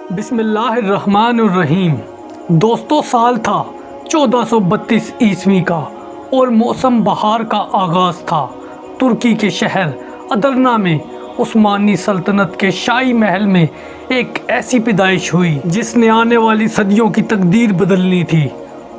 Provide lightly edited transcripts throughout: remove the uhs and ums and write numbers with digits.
बिस्मिल्लाहिर्रहमानिर्रहीम। दोस्तों, साल था 1432 ईस्वी का और मौसम बहार का आगाज़ था। तुर्की के शहर अदरना में उस्मानी सल्तनत के शाही महल में एक ऐसी पैदाइश हुई जिसने आने वाली सदियों की तकदीर बदलनी थी।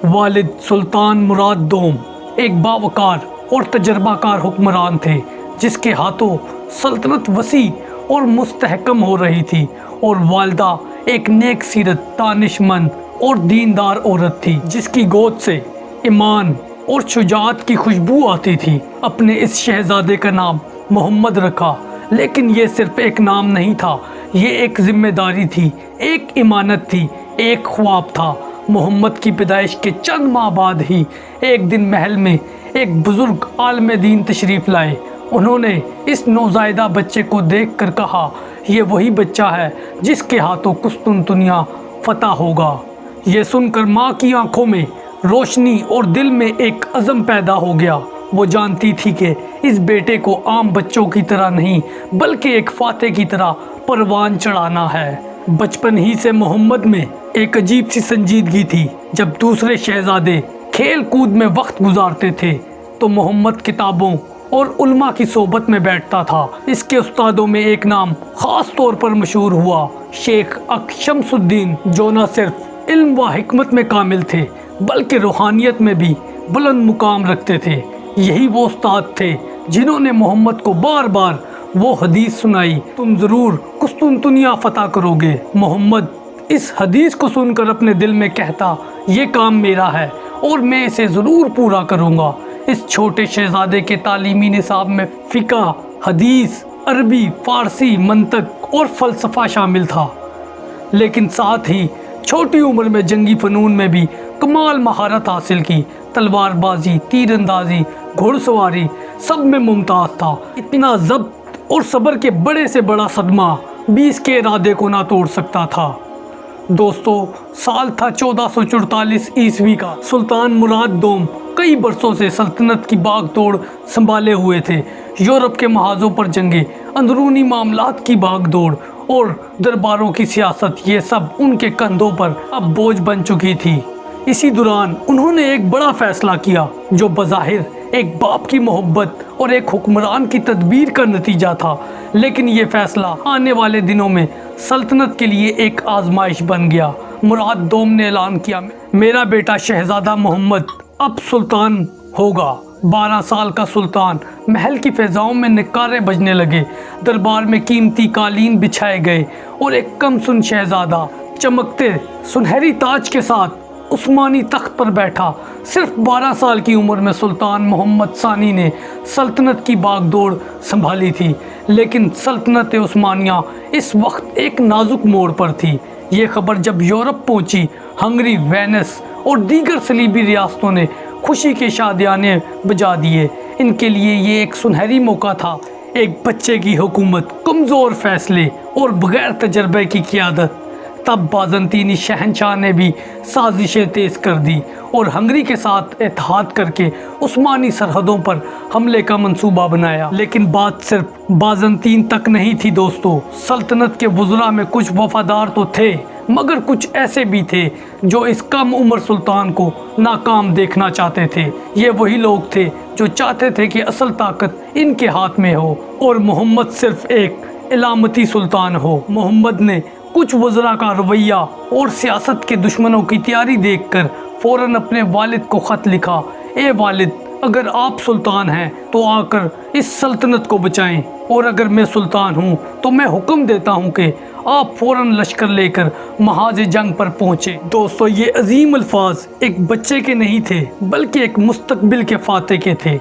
वालिद सुल्तान मुराद दोम एक बावकार और तजर्बाकार हुक्मरान थे जिसके हाथों सल्तनत वसी और मुस्तहकम हो रही थी, और वालदा एक नेक सीरत, दानिशमंद और दीनदार औरत थी जिसकी गोद से ईमान और शुजाअत की खुशबू आती थी। अपने इस शहजादे का नाम मोहम्मद रखा, लेकिन ये सिर्फ एक नाम नहीं था, ये एक जिम्मेदारी थी, एक इमानत थी, एक ख्वाब था। मोहम्मद की पैदाइश के चंद माह बाद ही एक दिन महल में एक बुजुर्ग आलम दीन तशरीफ़ लाए। उन्होंने इस नौज़ायदा बच्चे को देखकर कहा, ये वही बच्चा है जिसके हाथों कुस्तुनतुनिया फतह होगा। ये सुनकर माँ की आंखों में रोशनी और दिल में एक अज़म पैदा हो गया। वो जानती थी कि इस बेटे को आम बच्चों की तरह नहीं बल्कि एक फाते की तरह परवान चढ़ाना है। बचपन ही से मोहम्मद में एक अजीब सी संजीदगी थी। जब दूसरे शहजादे खेल कूद में वक्त गुजारते थे तो मोहम्मद किताबों और उल्मा की सोबत में बैठता था। इसके उस्तादों में एक नाम ख़ास तौर पर मशहूर हुआ, शेख शमसुद्दीन, जो न सिर्फ इल्म व हिकमत में कामिल थे बल्कि रूहानियत में भी बुलंद मुकाम रखते थे। यही वो उस्ताद थे जिन्होंने मोहम्मद को बार बार वो हदीस सुनाई, तुम ज़रूर कुस्तुनतुनिया फतह करोगे। मोहम्मद इस हदीस को सुनकर अपने दिल में कहता, ये काम मेरा है और मैं इसे ज़रूर पूरा करूँगा। इस छोटे शहजादे के तालीमी निसाब में फ़िक़्ह, हदीस, अरबी, फ़ारसी, मंतक और फ़लसफ़ा शामिल था, लेकिन साथ ही छोटी उम्र में जंगी फ़नून में भी कमाल महारत हासिल की। तलवारबाजी, तीरंदाजी, घुड़सवारी सब में मुमताज़ था। इतना ज़ब्त और सब्र के बड़े से बड़ा सदमा भी इसके इरादे को ना तोड़ सकता था। दोस्तों, साल था 1444 ईस्वी का। सुल्तान मुराद दोम कई बरसों से सल्तनत की बागदौड़ संभाले हुए थे। यूरोप के महाजों पर जंगे, अंदरूनी मामलात की बागदौड़ और दरबारों की सियासत, ये सब उनके कंधों पर अब बोझ बन चुकी थी। इसी दौरान उन्होंने एक बड़ा फैसला किया जो बज़ाहिर एक बाप की मोहब्बत और एक हुक्मरान की तदबीर का नतीजा था, लेकिन ये फैसला आने वाले दिनों में सल्तनत के लिए एक आजमाइश बन गया। मुराद दोम ने ऐलान किया, मेरा बेटा शहजादा मोहम्मद अब सुल्तान होगा। 12 साल का सुल्तान। महल की फ़िज़ाओं में नकारे बजने लगे, दरबार में कीमती कालीन बिछाए गए और एक कमसुन शहजादा चमकते सुनहरी ताज के साथ उस्मानी तख्त पर बैठा। सिर्फ 12 साल की उम्र में सुल्तान मोहम्मद सानी ने सल्तनत की बागदौड़ संभाली थी, लेकिन सल्तनत उस्मानिया इस वक्त एक नाजुक मोड़ पर थी। ये खबर जब यूरोप पहुंची, हंगरी, वेनिस और दीगर सलीबी रियासतों ने खुशी के शादियाने बजा दिए। इनके लिए ये एक सुनहरी मौका था। एक बच्चे की हुकूमत, कमज़ोर फैसले और बग़ैर तजर्बे की क़ियादत। तब बाज़ंतीनी शहनशाह ने भी साजिशें तेज़ कर दी और हंगरी के साथ इत्तेहाद करके उस्मानी सरहदों पर हमले का मंसूबा बनाया। लेकिन बात सिर्फ बाज़ंतीन तक नहीं थी दोस्तों। सल्तनत के वज़रा में कुछ वफ़ादार तो थे, मगर कुछ ऐसे भी थे जो इस कम उम्र सुल्तान को नाकाम देखना चाहते थे। ये वही लोग थे जो चाहते थे कि असल ताकत इनके हाथ में हो और मोहम्मद सिर्फ एक इलामती सुल्तान हो। मोहम्मद ने कुछ वज़रा का रवैया और सियासत के दुश्मनों की तैयारी देखकर फ़ौरन अपने वालिद को ख़त लिखा, ए वालिद, अगर आप सुल्तान हैं तो आकर इस सल्तनत को बचाएं, और अगर मैं सुल्तान हूं तो मैं हुक्म देता हूं कि आप फ़ौरन लश्कर लेकर महाज जंग पर पहुँचे। दोस्तों, ये अजीम अल्फाज एक बच्चे के नहीं थे बल्कि एक मुस्तकबिल के फाते के थे।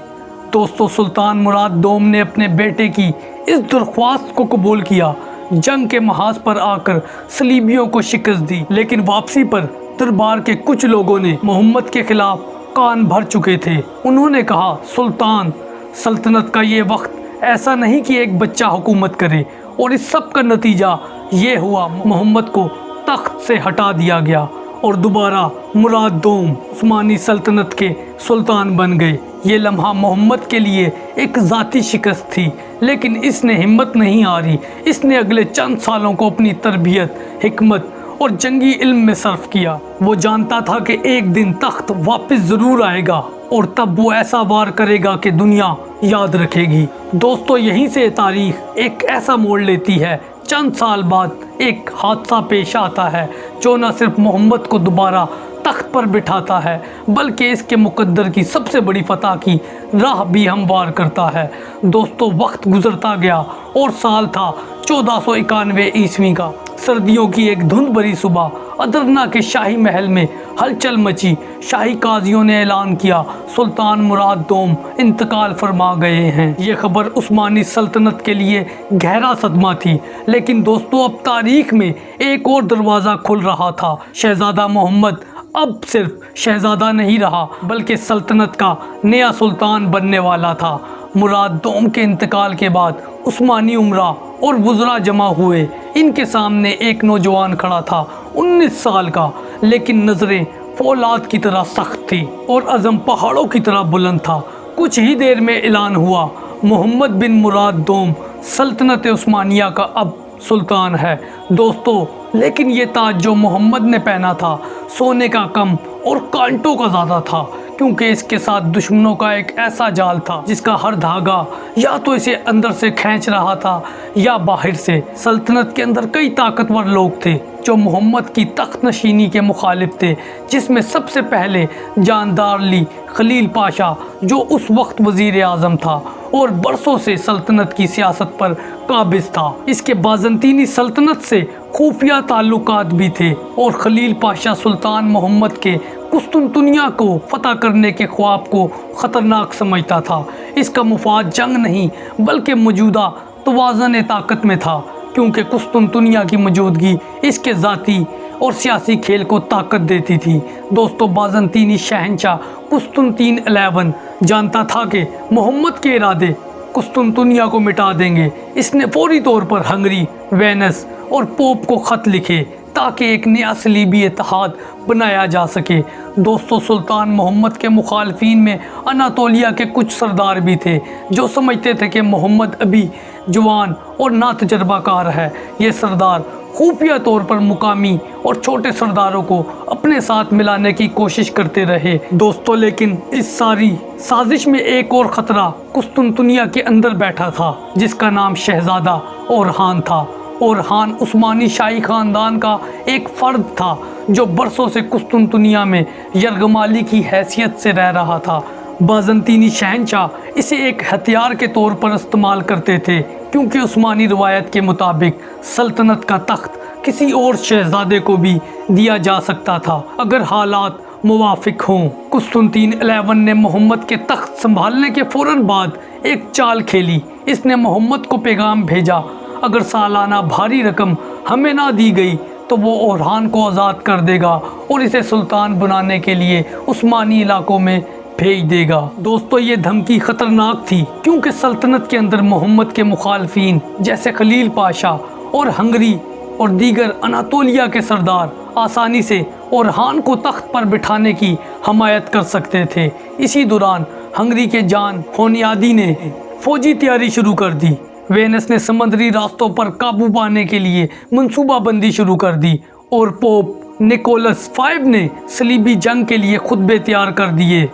दोस्तों, सुल्तान मुराद दोम ने अपने बेटे की इस दरख्वास्त को कबूल किया। जंग के महाज पर आकर सलीबियों को शिकस्त दी, लेकिन वापसी पर दरबार के कुछ लोगों ने मोहम्मद के खिलाफ कान भर चुके थे। उन्होंने कहा, सुल्तान, सल्तनत का ये वक्त ऐसा नहीं कि एक बच्चा हुकूमत करे, और इस सब का नतीजा ये हुआ, मोहम्मद को तख्त से हटा दिया गया और दोबारा मुराद दोम उस्मानी सल्तनत के सुल्तान बन गए। ये लम्हा मोहम्मद के लिए एक ज़ाती शिकस्त थी, लेकिन इसने हिम्मत नहीं हारी। इसने अगले चंद सालों को अपनी तरबियत, हिकमत और जंगी इल्म में सर्फ किया। वो जानता था कि एक दिन तख्त वापस ज़रूर आएगा और तब वो ऐसा वार करेगा कि दुनिया याद रखेगी। दोस्तों, यहीं से तारीख एक ऐसा मोड़ लेती है। चंद साल बाद एक हादसा पेश आता है जो न सिर्फ मोहम्मद को दोबारा तख्त पर बिठाता है बल्कि इसके मुकद्दर की सबसे बड़ी फतह की राह भी हमवार करता है। दोस्तों, वक्त गुजरता गया और साल था 1491 ईस्वी का। सर्दियों की एक धुंध भरी सुबह अदरना के शाही महल में हलचल मची। शाही काजियों ने ऐलान किया, सुल्तान मुराद दोम इंतकाल फरमा गए हैं। ये खबर उस्मानी सल्तनत के लिए गहरा सदमा थी। लेकिन दोस्तों, अब तारीख में एक और दरवाज़ा खुल रहा था। शहजादा मोहम्मद अब सिर्फ शहजादा नहीं रहा बल्कि सल्तनत का नया सुल्तान बनने वाला था। मुराद दोम के इंतकाल के बाद उस्मानी उमरा और वुज़रा जमा हुए। इनके सामने एक नौजवान खड़ा था, 19 साल का, लेकिन नज़रें फौलाद की तरह सख्त थी और अज़म पहाड़ों की तरह बुलंद था। कुछ ही देर में ऐलान हुआ, मोहम्मद बिन मुराद दोम सल्तनत उस्मानिया का अब सुल्तान है। दोस्तों, लेकिन ये ताज जो मोहम्मद ने पहना था सोने का कम और कांटों का ज़्यादा था, क्योंकि इसके साथ दुश्मनों का एक ऐसा जाल था जिसका हर धागा या तो इसे अंदर से खींच रहा था या बाहर से। सल्तनत के अंदर कई ताकतवर लोग थे जो मोहम्मद की तख्त नशीनी के मुखालिफ थे, जिसमें सबसे पहले जानदार ली खलील पाशा जो उस वक्त वज़ीर आज़म था और बरसों से सल्तनत की सियासत पर काबिज था। इसके बाज़ंतीनी सल्तनत से खुफिया ताल्लुकात भी थे और खलील पाशा सुल्तान मोहम्मद के कुस्तुनतुनिया को फतह करने के ख्वाब को ख़तरनाक समझता था। इसका मुफाद जंग नहीं बल्कि मौजूदा तवाज़ुन ताकत में था, क्योंकि कुस्तुनतुनिया की मौजूदगी इसके ज़ाती और सियासी खेल को ताकत देती थी। दोस्तों, बाज़ंतीनी शहंशाह कुस्तुनतीन 11 जानता था कि मोहम्मद के इरादे कुस्तुनतुनिया को मिटा देंगे। इसने फौरी तौर पर हंगरी, वेनिस और पोप को ख़त लिखे ताकि एक नया सलीबी इत्तेहाद बनाया जा सके। दोस्तों, सुल्तान मोहम्मद के मुखालफीन में अनातोलिया के कुछ सरदार भी थे जो समझते थे कि मोहम्मद अभी जवान और ना तजर्बाकार है। ये सरदार खुफिया तौर पर मुकामी और छोटे सरदारों को अपने साथ मिलाने की कोशिश करते रहे। दोस्तों, लेकिन इस सारी साजिश में एक और ख़तरा कुस्तुनतुनिया के अंदर बैठा था, जिसका नाम शहजादा ओरहान था। ओरहान उस्मानी शाही ख़ानदान का एक फ़र्द था जो बरसों से कुस्तुनतुनिया में यरगमाली की हैसियत से रह रहा था। बाज़ंतीनी शहंशाह इसे एक हथियार के तौर पर इस्तेमाल करते थे, क्योंकि उस्मानी रवायत के मुताबिक सल्तनत का तख्त किसी और शहजादे को भी दिया जा सकता था अगर हालात मुवाफिक हों। कुस्तुनतीन 11 ने मोहम्मद के तख्त संभालने के फ़ौरन बाद एक चाल खेली। इसने मोहम्मद को पैगाम भेजा, अगर सालाना भारी रकम हमें ना दी गई तो वो ओरहान को आज़ाद कर देगा और इसे सुल्तान बनाने के लिए उस्मानी इलाकों में भेज देगा। दोस्तों, ये धमकी ख़तरनाक थी, क्योंकि सल्तनत के अंदर मोहम्मद के मुखालफीन जैसे खलील पाशा और हंगरी और दीगर अनातोलिया के सरदार आसानी से ओरहान को तख्त पर बिठाने की हमायत कर सकते थे। इसी दौरान हंगरी के जान होनियादी ने फ़ौजी तैयारी शुरू कर दी। वेनिस ने समुद्री रास्तों पर काबू पाने के लिए मंसूबाबंदी शुरू कर दी और पोप निकोलस 5 ने सलीबी जंग के लिए खुतबे तैयार कर दिए।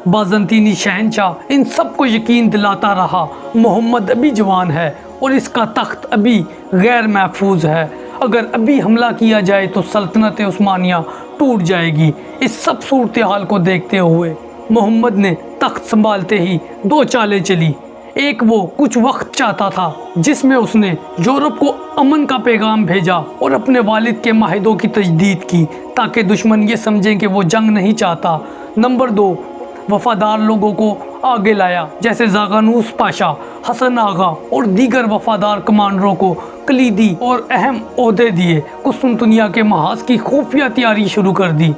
बाज़ंतीनी शहंशाह इन सब को यकीन दिलाता रहा, मोहम्मद अभी जवान है और इसका तख्त अभी गैर महफूज है। अगर अभी हमला किया जाए तो सल्तनत उस्मानिया टूट जाएगी। इस सब सूरत हाल को देखते हुए मोहम्मद ने तख्त संभालते ही 2 चालें चली। एक, वो कुछ वक्त चाहता था जिसमें उसने यूरोप को अमन का पैगाम भेजा और अपने वालिद के माहिदों की तजदीद की ताकि दुश्मन ये समझें कि वो जंग नहीं चाहता। नंबर 2, वफादार लोगों को आगे लाया, जैसे ज़ागानूस पाशा, हसन आगा और दीगर वफादार कमांडरों को कलीदी और अहम ओहदे दिए। कुस्तुनतुनिया के महाज की खुफिया तैयारी शुरू कर दी।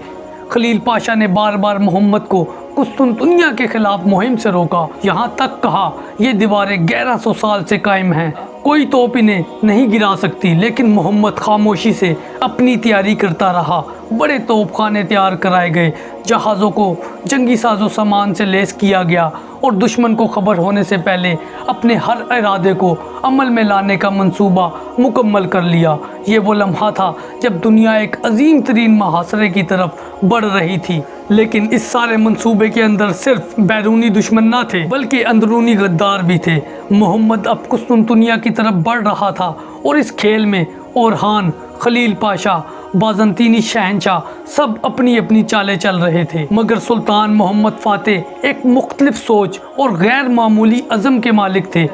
खलील पाशा ने बार बार मोहम्मद को कुस्तुनतुनिया के खिलाफ मुहिम से रोका, यहाँ तक कहा ये दीवारें 1100 साल से कायम हैं, कोई तोप इन्हें नहीं गिरा सकती। लेकिन मोहम्मद खामोशी से अपनी तैयारी करता रहा। बड़े तोपखाने तैयार कराए गए, जहाज़ों को जंगी साजो सामान से लैस किया गया और दुश्मन को खबर होने से पहले अपने हर इरादे को अमल में लाने का मंसूबा मुकम्मल कर लिया। ये वो लम्हा था जब दुनिया एक अजीम तरीन मुहासरे की तरफ बढ़ रही थी। लेकिन इस सारे मंसूबे के अंदर सिर्फ बैरूनी दुश्मन ना थे बल्कि अंदरूनी गद्दार भी थे। मोहम्मद अब कुस्तुनतुनिया की तरफ बढ़ रहा था और इस खेल में ओरहान, खलील पाशा, बाज़ंतीनी शहंशाह सब अपनी अपनी चालें चल रहे थे। मगर सुल्तान मोहम्मद फ़ातेह एक मुख्तलिफ सोच और गैर मामूली अज़म के मालिक थे।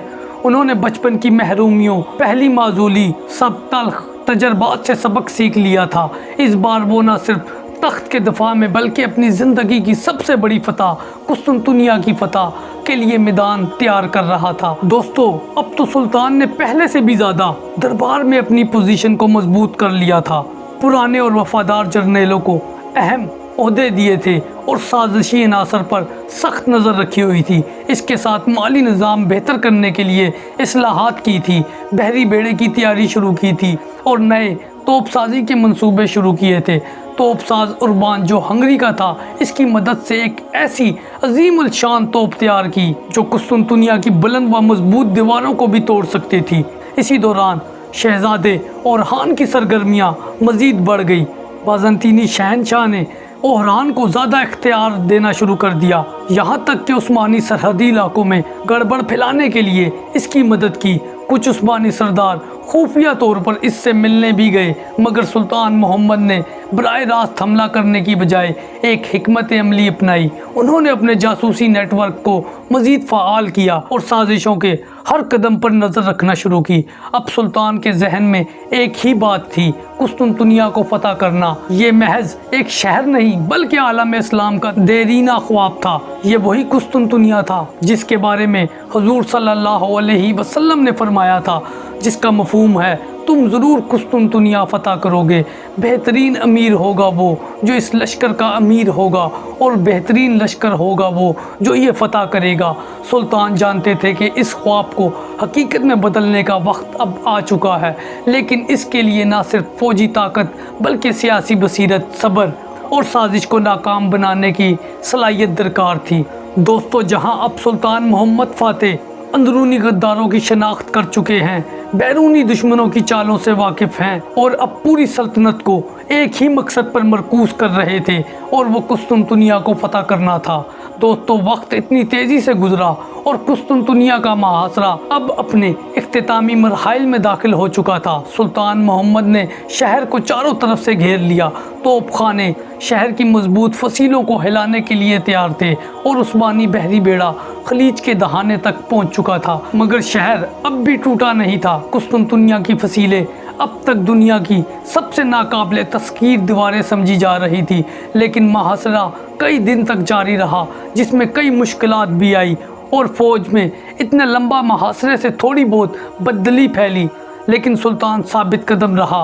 उन्होंने बचपन की महरूमियों, पहली माजूली, सब तल्ख तजर्बात से सबक सीख लिया था। इस बार वो न सिर्फ तख्त के दफा में बल्कि अपनी ज़िंदगी की सबसे बड़ी फतह कुस्तुनतुनिया की फतह के लिए मैदान तैयार कर रहा था। दोस्तों, अब तो सुल्तान ने पहले से भी ज़्यादा दरबार में अपनी पोजीशन को मजबूत कर लिया था। पुराने और वफादार जर्नेलों को अहम ओहदे दिए थे और साजिशी अनासर पर सख्त नज़र रखी हुई थी। इसके साथ माली निज़ाम बेहतर करने के लिए इस्लाहात की थी, बहरी बेड़े की तैयारी शुरू की थी और नए तोपसाजी के मंसूबे शुरू किए थे। तोपसाज उर्बान जो हंगरी का था, इसकी मदद से एक ऐसी अजीमुल शान तोप तैयार की जो कुस्तुनतुनिया की बुलंद व मजबूत दीवारों को भी तोड़ सकती थी। इसी दौरान शहजादे ओरहान की सरगर्मियाँ मज़ीद बढ़ गई। बाज़ंतीनी शहंशाह ने ओरहान को ज़्यादा इख्तियार देना शुरू कर दिया, यहाँ तक कि उस्मानी सरहदी इलाकों में गड़बड़ फैलाने के लिए इसकी मदद की। कुछ उस्मानी सरदार खुफिया तौर पर इससे मिलने भी गए, मगर सुल्तान मोहम्मद ने बराह रास्त हमला करने की बजाय एक हिकमत अमली अपनाई। उन्होंने अपने जासूसी नेटवर्क को मज़ीद फ़ाल किया और साजिशों के हर कदम पर नज़र रखना शुरू की। अब सुल्तान के जहन में एक ही बात थी, कुस्तुनतुनिया को फतह करना। ये महज एक शहर नहीं बल्कि आलम इस्लाम का देरीना ख्वाब था। ये वही कुस्तुनतुनिया था जिसके बारे में हुजूर सल्लल्लाहु अलैहि वसल्लम ने फरमाया था, जिसका मफहूम है तुम ज़रूर कुस्तुनतुनिया फ़तह करोगे। बेहतरीन अमीर होगा वो जो इस लश्कर का अमीर होगा और बेहतरीन लश्कर होगा वो जो ये फ़तह करेगा। सुल्तान जानते थे कि इस ख्वाब को हकीकत में बदलने का वक्त अब आ चुका है, लेकिन इसके लिए ना सिर्फ फ़ौजी ताकत बल्कि सियासी बसीरत, सब्र और साजिश को नाकाम बनाने की सलाहियत दरकार थी। दोस्तों, जहाँ अब सुल्तान मोहम्मद फ़ातेह अंदरूनी गद्दारों की शनाख्त कर चुके हैं, बैरूनी दुश्मनों की चालों से वाकिफ़ हैं और अब पूरी सल्तनत को एक ही मकसद पर मरकूज़ कर रहे थे और वो कुस्तुनतुनिया को फतह करना था। दोस्तों, वक्त इतनी तेज़ी से गुजरा और कुस्तुनतुनिया का मुहासरा अब अपने इख्तितामी मरहाइल में दाखिल हो चुका था। सुल्तान मोहम्मद ने शहर को चारों तरफ से घेर लिया। तोपखाने शहर की मजबूत फसीलों को हिलाने के लिए तैयार थे और उस्मानी बहरी बेड़ा खलीज के दहाने तक पहुंच चुका था, मगर शहर अब भी टूटा नहीं था। कुस्तुनतुनिया की फसीलें अब तक दुनिया की सबसे नाकाबिले तस्कीर दीवारें समझी जा रही थी, लेकिन मुहासरा कई दिन तक जारी रहा, जिसमें कई मुश्किलात भी आई और फ़ौज में इतने लंबा मुहासरे से थोड़ी बहुत बदली फैली। लेकिन सुल्तान साबित कदम रहा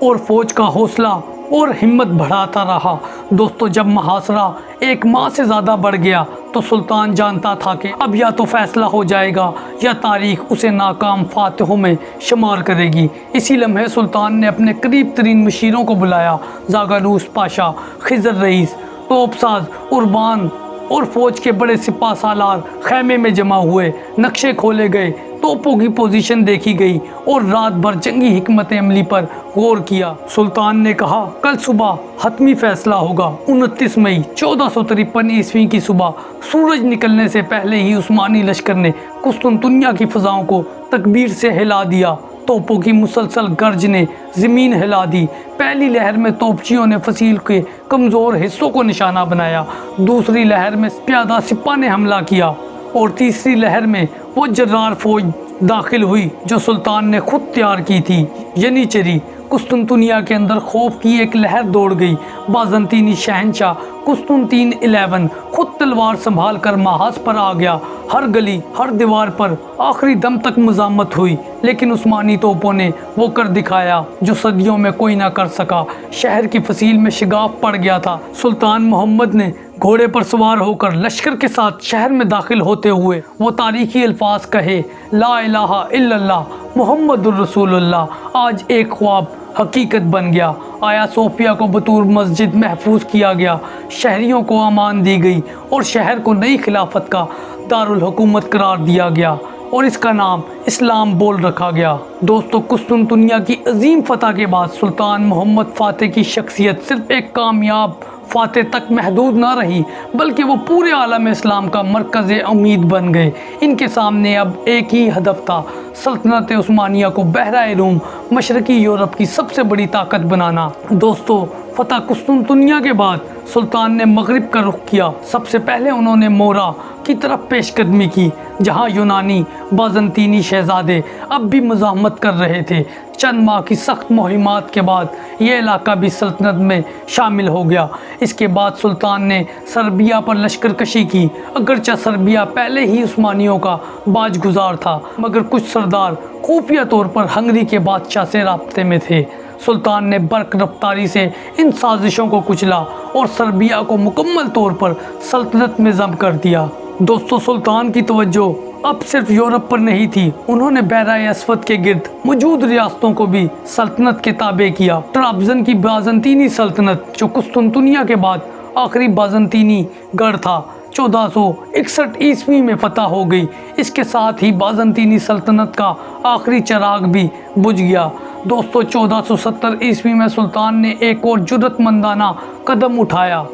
और फ़ौज का हौसला और हिम्मत बढ़ाता रहा। दोस्तों, जब मुहासरा एक माह से ज़्यादा बढ़ गया तो सुल्तान जानता था कि अब या तो फैसला हो जाएगा या तारीख़ उसे नाकाम फातिहों में शुमार करेगी। इसी लम्हे सुल्तान ने अपने करीब तरीन मशीरों को बुलाया। ज़ागानूस पाशा, खिज़र रईस, तोपसाज उर्बान और फ़ौज के बड़े सिपा सालार खैमे में जमा हुए। नक्शे खोले गए, तोपों की पोजीशन देखी गई और रात भर जंगी हिकमत अमली पर गौर किया। सुल्तान ने कहा, कल सुबह हतमी फैसला होगा। 29 मई 1453 ईस्वी की सुबह सूरज निकलने से पहले ही उस्मानी लश्कर ने कुस्तुनतुनिया की फ़ज़ाओं को तकबीर से हिला दिया। तोपों की मुसलसल गर्ज ने ज़मीन हिला दी। पहली लहर में तोपचियों ने फसील के कमज़ोर हिस्सों को निशाना बनाया, दूसरी लहर में प्यादा सिपा ने हमला किया और तीसरी लहर में वो जर्रार फ़ौज दाखिल हुई जो सुल्तान ने खुद तैयार की थी। यनीचरी कुस्तुनतुनिया के अंदर खौफ की एक लहर दौड़ गई। बाज़ंतीनी शहंशाह कुस्तुनतीन 11 खुद तलवार संभाल कर महाज पर आ गया। हर गली, हर दीवार पर आखिरी दम तक मज़ामत हुई, लेकिन उस्मानी तोपों ने वो कर दिखाया जो सदियों में कोई ना कर सका। शहर की फसील में शिगाफ पड़ गया था। सुल्तान मोहम्मद ने घोड़े पर सवार होकर लश्कर के साथ शहर में दाखिल होते हुए वो तारीखी अल्फाज कहे, ला इलाहा इल्लल्लाह मुहम्मदुर रसूलुल्लाह। आज एक ख्वाब हकीकत बन गया। आया सोफिया को बतूर मस्जिद महफूज किया गया, शहरियों को अमान दी गई और शहर को नई खिलाफत का दारुल हुकूमत करार दिया गया और इसका नाम इस्लाम बोल रखा गया। दोस्तों, कुस्तुनतुनिया की अजीम फतह के बाद सुल्तान मोहम्मद फ़ातेह की शख्सियत सिर्फ एक कामयाब फ़ातेह तक महदूद ना रही, बल्कि वो पूरे आलम इस्लाम का मरकज़ उम्मीद बन गए। इनके सामने अब एक ही हदफ था, सल्तनत उस्मानिया को बहराए रूम मशरक़ी यूरोप की सबसे बड़ी ताकत बनाना। दोस्तों, फ़तह कुस्तुनतुनिया के बाद सुल्तान ने मगरिब का रुख किया। सबसे पहले उन्होंने मोरा की तरफ पेशकदमी की, जहां यूनानी बाज़ंतीनी शहज़ादे अब भी मुज़ाहमत कर रहे थे। चंद माह की सख्त मुहिमात के बाद यह इलाका भी सल्तनत में शामिल हो गया। इसके बाद सुल्तान ने सर्बिया पर लश्कर कशी की। अगरचे सर्बिया पहले ही उस्मानियों का बाजगुजार था, मगर कुछ सरदार खुफिया तौर पर हंगरी के बादशाह से राब्ते में थे। सुल्तान ने बर्क रफ्तारी से इन साजिशों को कुचला और सर्बिया को मुकम्मल तौर पर सल्तनत में ज़ब्त कर दिया। दोस्तों, सुल्तान की तवज्जो अब सिर्फ यूरोप पर नहीं थी। उन्होंने बहराए अस्वद के गिर्द मौजूद रियासतों को भी सल्तनत के ताबे किया। ट्राब्जन की बाज़ंतीनी सल्तनत, जो कुस्तुनतुनिया के बाद आखिरी बाज़ंतीनी गढ़ था, 1461 ईस्वी में फतह हो गई। इसके साथ ही बाज़ंतीनी सल्तनत का आखिरी चिराग भी बुझ गया। दोस्तों, 1470 ईस्वी में सुल्तान ने एक और जुर्रतमंदाना कदम उठाया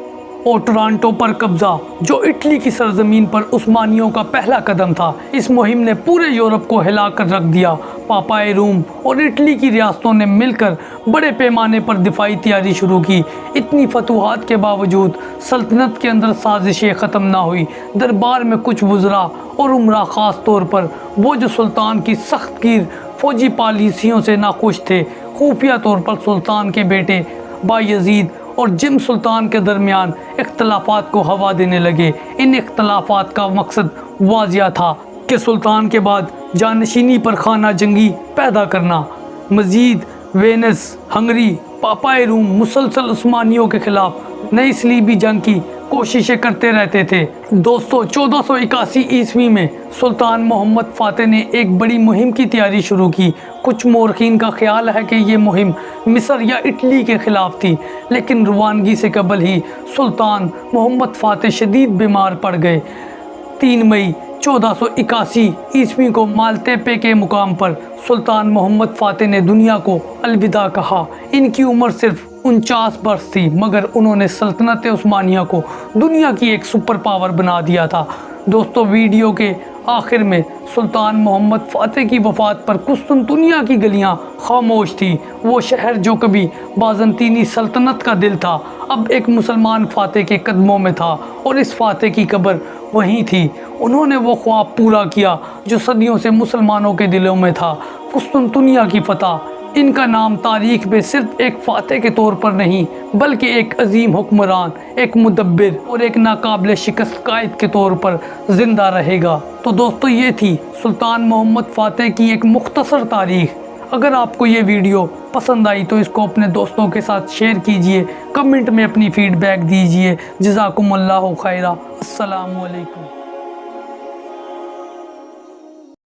और टोरंटो पर कब्जा, जो इटली की सरजमीन पर उस्मानियों का पहला कदम था। इस मुहिम ने पूरे यूरोप को हिला कर रख दिया। पापाए रूम और इटली की रियासतों ने मिलकर बड़े पैमाने पर दिफाई तैयारी शुरू की। इतनी फतूहात के बावजूद सल्तनत के अंदर साजिशें ख़त्म ना हुई। दरबार में कुछ वज़रा और उमरा ख़ास तौर पर वो जो सुल्तान की सख्त गिर फौजी पॉलिसियों से नाखुश थे, खुफिया तौर पर सुल्तान के बेटे बायजीद और जिम सुल्तान के दरमियान इख्तलाफात को हवा देने लगे। इन इख्तलाफात का मकसद वाजिया था कि सुल्तान के बाद जानशीनी पर खाना जंगी पैदा करना। मजीद वेनिस, हंगरी, पापाए रूम मुसलसल उस्मानियों के खिलाफ नई सलीबी जंग की कोशिशें करते रहते थे। दोस्तों, 1481 ईस्वी में सुल्तान मोहम्मद फ़ातेह ने एक बड़ी मुहिम की तैयारी शुरू की। कुछ मौरखीन का ख्याल है कि ये मुहिम मिस्र या इटली के ख़िलाफ़ थी, लेकिन रवानगी से कबल ही सुल्तान मोहम्मद फ़ातेह शदीद बीमार पड़ गए। 3 मई 1481 ईस्वी को मालतेपे के मुकाम पर सुल्तान मोहम्मद फ़ातेह ने दुनिया को अलविदा कहा। इनकी उम्र सिर्फ 49 वर्ष थी, मगर उन्होंने सल्तनत उस्मानिया को दुनिया की एक सुपर पावर बना दिया था। दोस्तों, वीडियो के आखिर में सुल्तान मोहम्मद फ़ातेह की वफ़ात पर कुस्तुनतुनिया की गलियां खामोश थी। वो शहर जो कभी बाज़ंतीनी सल्तनत का दिल था, अब एक मुसलमान फ़ातेह के कदमों में था और इस फ़ातेह की कब्र वहीं थी। उन्होंने वो ख्वाब पूरा किया जो सदियों से मुसलमानों के दिलों में था, कुस्तुनतुनिया की फतह। इनका नाम तारीख में सिर्फ एक फ़ातेह के तौर पर नहीं, बल्कि एक अजीम हुक्मरान, एक मुदब्बिर और एक नाकाबिल शिकस्त कायद के तौर पर ज़िंदा रहेगा। तो दोस्तों, ये थी सुल्तान मोहम्मद फ़ातेह की एक मुख्तसर तारीख़। अगर आपको ये वीडियो पसंद आई तो इसको अपने दोस्तों के साथ शेयर कीजिए, कमेंट में अपनी फ़ीडबैक दीजिए। जज़ाकुमुल्लाहु खैरा। अस्सलामु अलैकुम।